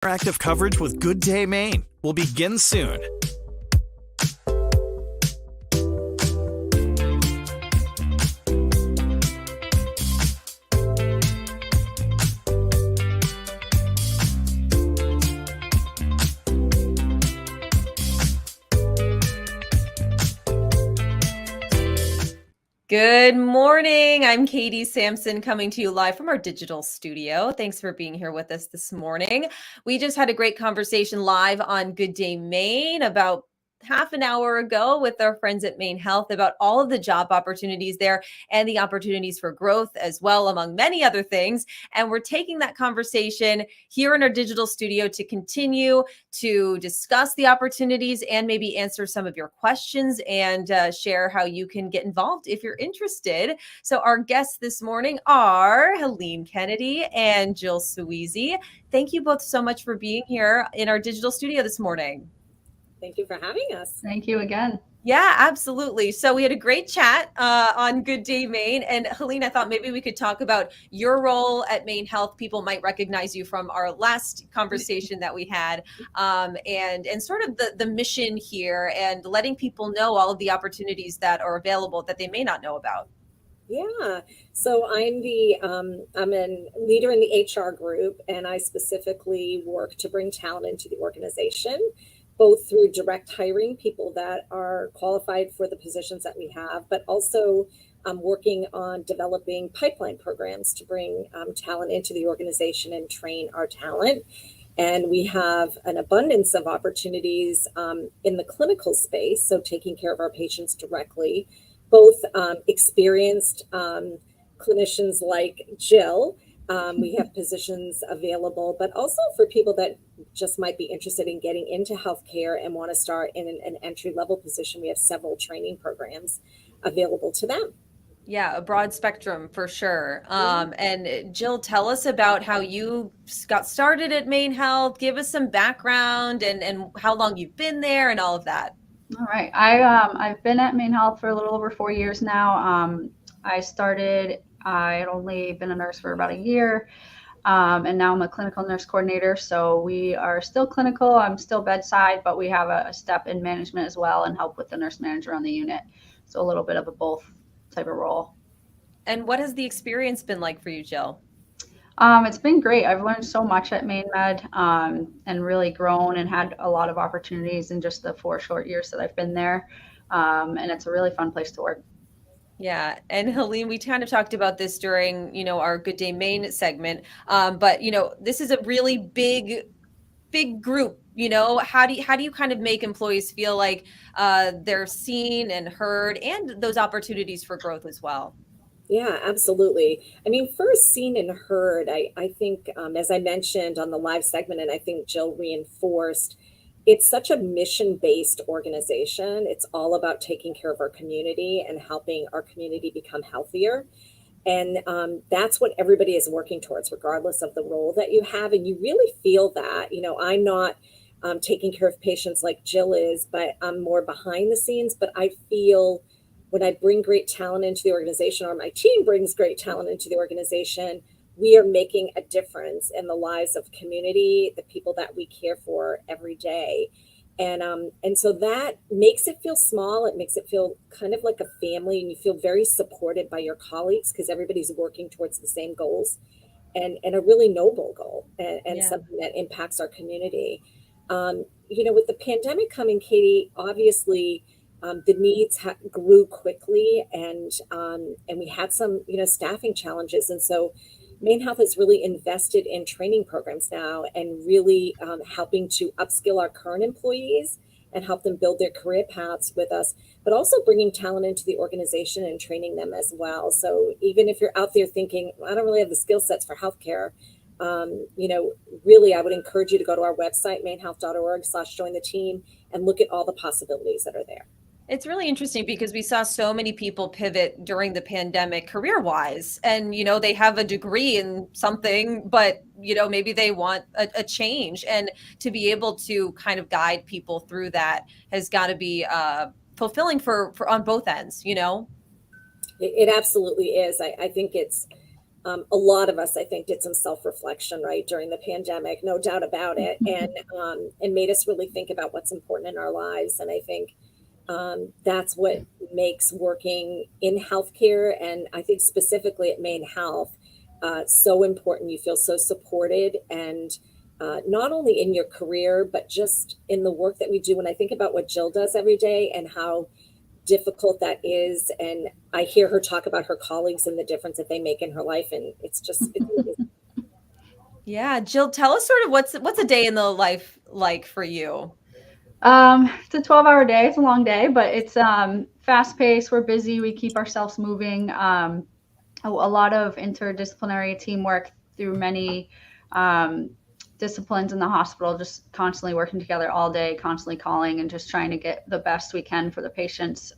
Interactive coverage with Good Day Maine will begin soon. Good morning. I'm Katie Sampson coming to you live from our digital studio. Thanks for being here with us this morning. We just had a great conversation live on Good Day Maine about half an hour ago with our friends at MaineHealth about all of the job opportunities there and the opportunities for growth as well, among many other things. And we're taking that conversation here in our digital studio to continue to discuss the opportunities and maybe answer some of your questions and share how you can get involved if you're interested. So our guests this morning are Helene Kennedy and Jill Sweezy. Thank you both so much for being here in our digital studio this morning. Thank you for having us. Thank you again. Yeah, absolutely. So we had a great chat on Good Day Maine. And Helene, I thought maybe we could talk about your role at MaineHealth. People might recognize you from our last conversation that we had, and sort of the mission here and letting people know all of the opportunities that are available that they may not know about. Yeah, so I'm a leader in the HR group, and I specifically work to bring talent into the organization, both through direct hiring people that are qualified for the positions that we have, but also working on developing pipeline programs to bring talent into the organization and train our talent. And we have an abundance of opportunities in the clinical space, so taking care of our patients directly, both experienced clinicians like Jill. We have positions available, but also for people that just might be interested in getting into healthcare and want to start in an entry-level position. We have several training programs available to them. Yeah, a broad spectrum for sure. And Jill, tell us about how you got started at MaineHealth. Give us some background and how long you've been there and all of that. All right. I've been at MaineHealth for a little over 4 years now. I had only been a nurse for about a year, and now I'm a clinical nurse coordinator. So we are still clinical. I'm still bedside, but we have a step in management as well and help with the nurse manager on the unit. So a little bit of a both type of role. And what has the experience been like for you, Jill? It's been great. I've learned so much at MaineMed, and really grown and had a lot of opportunities in just the 4 short years that I've been there. And it's a really fun place to work. Yeah. And Helene, we kind of talked about this during, our Good Day Maine segment. But, this is a really big group. How do you kind of make employees feel like they're seen and heard and those opportunities for growth as well? Yeah, absolutely. I mean, first seen and heard, I think, as I mentioned on the live segment, and I think Jill reinforced, it's such a mission-based organization. It's all about taking care of our community and helping our community become healthier. And that's what everybody is working towards, regardless of the role that you have. And you really feel that. I'm not taking care of patients like Jill is, but I'm more behind the scenes. But I feel when I bring great talent into the organization, or my team brings great talent into the organization, we are making a difference in the lives of community, the people that we care for every day. And so that makes it feel small. It makes it feel kind of like a family, and you feel very supported by your colleagues because everybody's working towards the same goals and a really noble goal and something that impacts our community. With the pandemic coming, Katie, obviously the needs grew quickly, and we had some staffing challenges, and so MaineHealth has really invested in training programs now and really helping to upskill our current employees and help them build their career paths with us, but also bringing talent into the organization and training them as well. So even if you're out there thinking, I don't really have the skill sets for healthcare, really, I would encourage you to go to our website, mainehealth.org/join the team, and look at all the possibilities that are there. It's really interesting because we saw so many people pivot during the pandemic career-wise, and they have a degree in something, but maybe they want a change, and to be able to kind of guide people through that has got to be fulfilling for on both ends. It absolutely is. I think it's a lot of us, I think, did some self-reflection, right, during the pandemic, no doubt about it, and made us really think about what's important in our lives. And I think that's what makes working in healthcare, and I think specifically at MaineHealth, so important. You feel so supported, and not only in your career, but just in the work that we do. When I think about what Jill does every day and how difficult that is, and I hear her talk about her colleagues and the difference that they make in her life, and it's amazing. Yeah, Jill, tell us sort of what's a day in the life like for you? It's a 12-hour day. It's a long day, but it's fast paced. We're busy. We keep ourselves moving. A lot of interdisciplinary teamwork through many disciplines in the hospital, just constantly working together all day, constantly calling and just trying to get the best we can for the patients,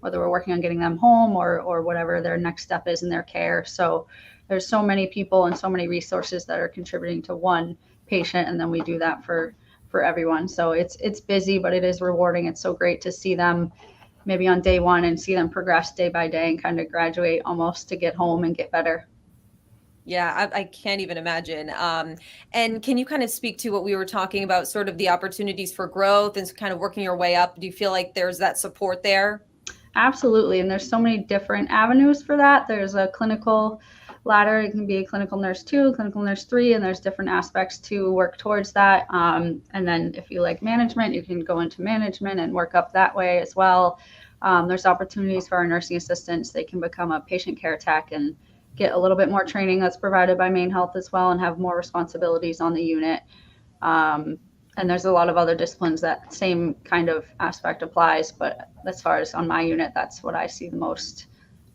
whether we're working on getting them home or whatever their next step is in their care. So there's so many people and so many resources that are contributing to one patient, and then we do that for everyone. So it's busy, but it is rewarding. It's so great to see them maybe on day one and see them progress day by day and kind of graduate almost to get home and get better. Yeah, I can't even imagine. And can you kind of speak to what we were talking about, sort of the opportunities for growth and kind of working your way up? Do you feel like there's that support there? Absolutely. And there's so many different avenues for that. There's a clinical ladder. You can be a clinical nurse 2, clinical nurse 3, and there's different aspects to work towards that. And then if you like management, you can go into management and work up that way as well. There's opportunities for our nursing assistants. They can become a patient care tech and get a little bit more training that's provided by MaineHealth as well and have more responsibilities on the unit. And there's a lot of other disciplines that same kind of aspect applies. But as far as on my unit, that's what I see the most.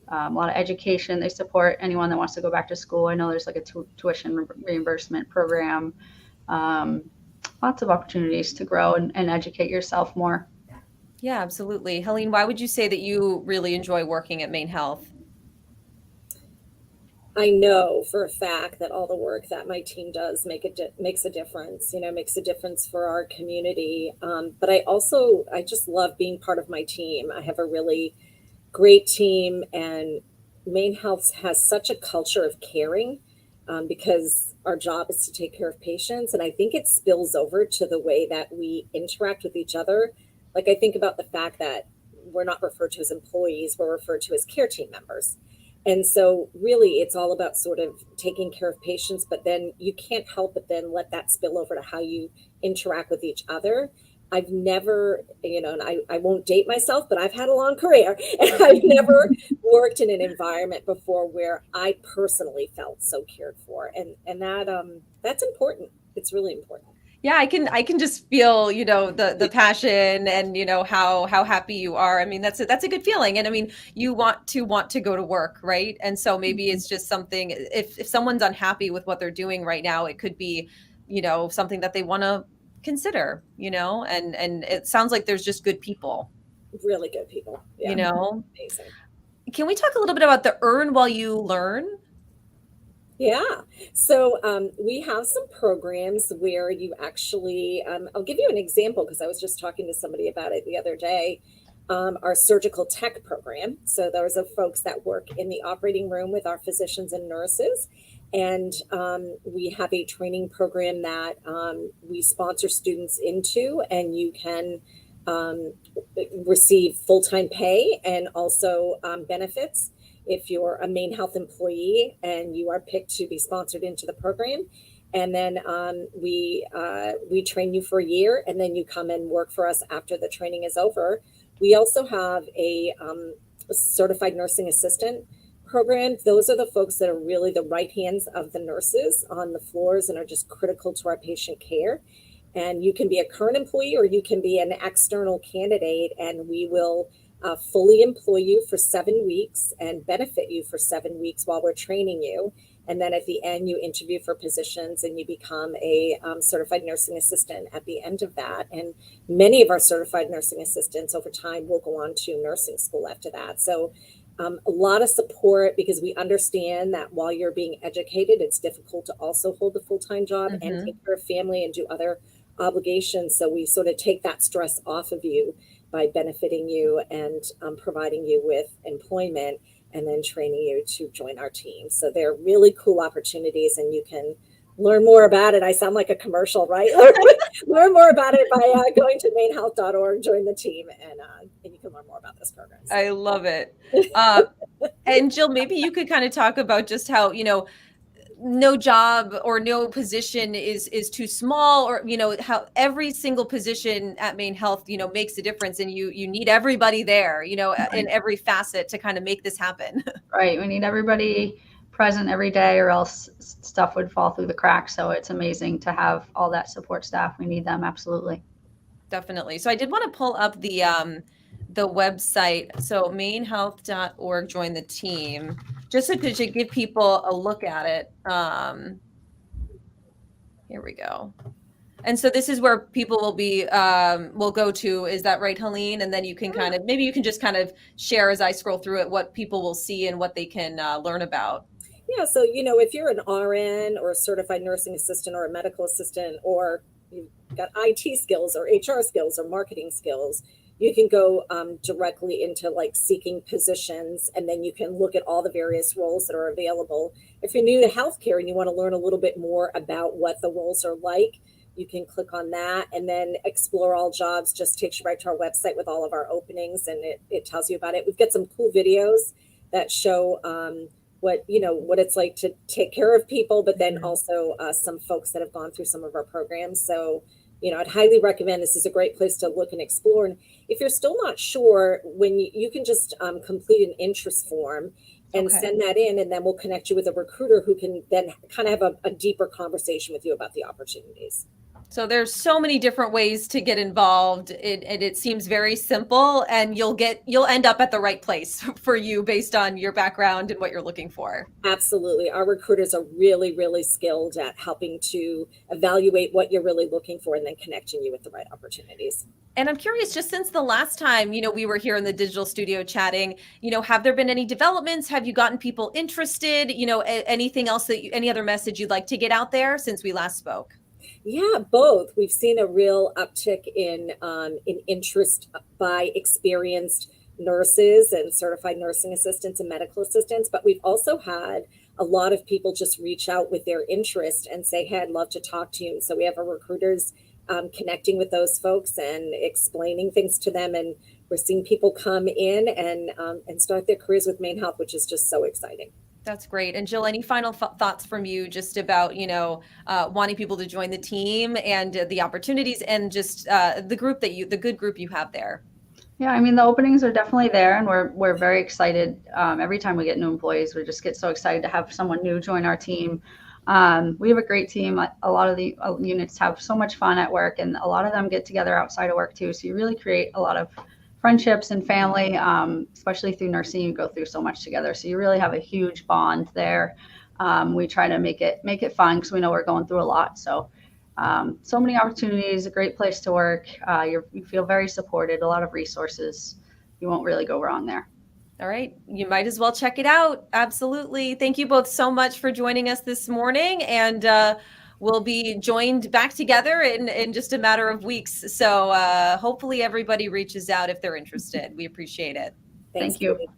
A lot of education. They support anyone that wants to go back to school. I know there's like a tuition reimbursement program. Lots of opportunities to grow and educate yourself more. Yeah, absolutely. Helene, why would you say that you really enjoy working at MaineHealth? I know for a fact that all the work that my team does makes a difference, makes a difference for our community. But I just love being part of my team. I have a really great team, and MaineHealth has such a culture of caring, because our job is to take care of patients. And I think it spills over to the way that we interact with each other. Like, I think about the fact that we're not referred to as employees, we're referred to as care team members. And so really it's all about sort of taking care of patients, but then you can't help but then let that spill over to how you interact with each other. I've never, and I won't date myself, but I've had a long career, and I've never worked in an environment before where I personally felt so cared for. And that's important. It's really important. Yeah, I can just feel, the passion and how happy you are. I mean, that's a good feeling. And I mean, you want to go to work, right? And so maybe it's just something, if someone's unhappy with what they're doing right now, it could be, something that they want to consider, and it sounds like there's just good people, Really good people. you Yeah. know. Amazing. Can we talk a little bit about the earn while you learn? Yeah. So we have some programs where you actually, I'll give you an example because I was just talking to somebody about it the other day. Our surgical tech program. So those are folks that work in the operating room with our physicians and nurses. And we have a training program that we sponsor students into, and you can um, receive full-time pay and also benefits if you're a MaineHealth employee and you are picked to be sponsored into the program. And then we train you for a year, and then you come and work for us after the training is over. We also have a certified nursing assistant program. Those are the folks that are really the right hands of the nurses on the floors and are just critical to our patient care. And you can be a current employee or you can be an external candidate, and we will fully employ you for 7 weeks and benefit you for 7 weeks while we're training you. And then at the end, you interview for positions and you become a certified nursing assistant at the end of that. And many of our certified nursing assistants over time will go on to nursing school after that. So a lot of support, because we understand that while you're being educated, it's difficult to also hold a full-time job and take care of family and do other obligations. So we sort of take that stress off of you by benefiting you and providing you with employment. and then training you to join our team. So they're really cool opportunities, and you can learn more about it. I sound like a commercial, right? Learn more about it by going to MaineHealth.org, join the team, and you can learn more about this program. So. I love it. And Jill, maybe you could kind of talk about just how, no job or no position is too small, or how every single position at MaineHealth makes a difference, and you need everybody there in every facet to kind of make this happen. Right, we need everybody present every day, or else stuff would fall through the cracks. So it's amazing to have all that support staff. We need them, absolutely. Definitely. So I did want to pull up the website. So MaineHealth.org, join the team, just so to give people a look at it. Here we go. And so this is where people will go to. Is that right, Helene? And then you can maybe you can just kind of share as I scroll through it what people will see and what they can learn about. Yeah. So, if you're an RN or a certified nursing assistant or a medical assistant, or you've got IT skills or HR skills or marketing skills, you can go directly into like seeking positions, and then you can look at all the various roles that are available. If you're new to healthcare and you want to learn a little bit more about what the roles are like, you can click on that, and then Explore All Jobs just takes you right to our website with all of our openings, and it tells you about it. We've got some cool videos that show what it's like to take care of people, but then also some folks that have gone through some of our programs. So, I'd highly recommend. This is a great place to look and explore. And if you're still not sure, when you can just complete an interest form and send that in, and then we'll connect you with a recruiter who can then kind of have a deeper conversation with you about the opportunities. So there's so many different ways to get involved. It seems very simple, and you'll end up at the right place for you based on your background and what you're looking for. Absolutely. Our recruiters are really, really skilled at helping to evaluate what you're really looking for and then connecting you with the right opportunities. And I'm curious, just since the last time, we were here in the digital studio chatting, have there been any developments? Have you gotten people interested? Anything else any other message you'd like to get out there since we last spoke? Yeah, both. We've seen a real uptick in interest by experienced nurses and certified nursing assistants and medical assistants, but we've also had a lot of people just reach out with their interest and say, hey, I'd love to talk to you. And so we have our recruiters connecting with those folks and explaining things to them, and we're seeing people come in and start their careers with MaineHealth, which is just so exciting. That's great. And Jill, any final thoughts from you just about, wanting people to join the team and the opportunities and just the good group you have there? Yeah, I mean, the openings are definitely there, and we're very excited. Every time we get new employees, we just get so excited to have someone new join our team. We have a great team. A lot of the units have so much fun at work, and a lot of them get together outside of work too. So you really create a lot of friendships and family, especially through nursing. You go through so much together, so you really have a huge bond there. We try to make it fun because we know we're going through a lot. So many opportunities, a great place to work. You feel very supported, a lot of resources. You won't really go wrong there. All right. You might as well check it out. Absolutely. Thank you both so much for joining us this morning. And we'll be joined back together in just a matter of weeks. So hopefully everybody reaches out if they're interested. We appreciate it. Thanks, Thank you. Katie.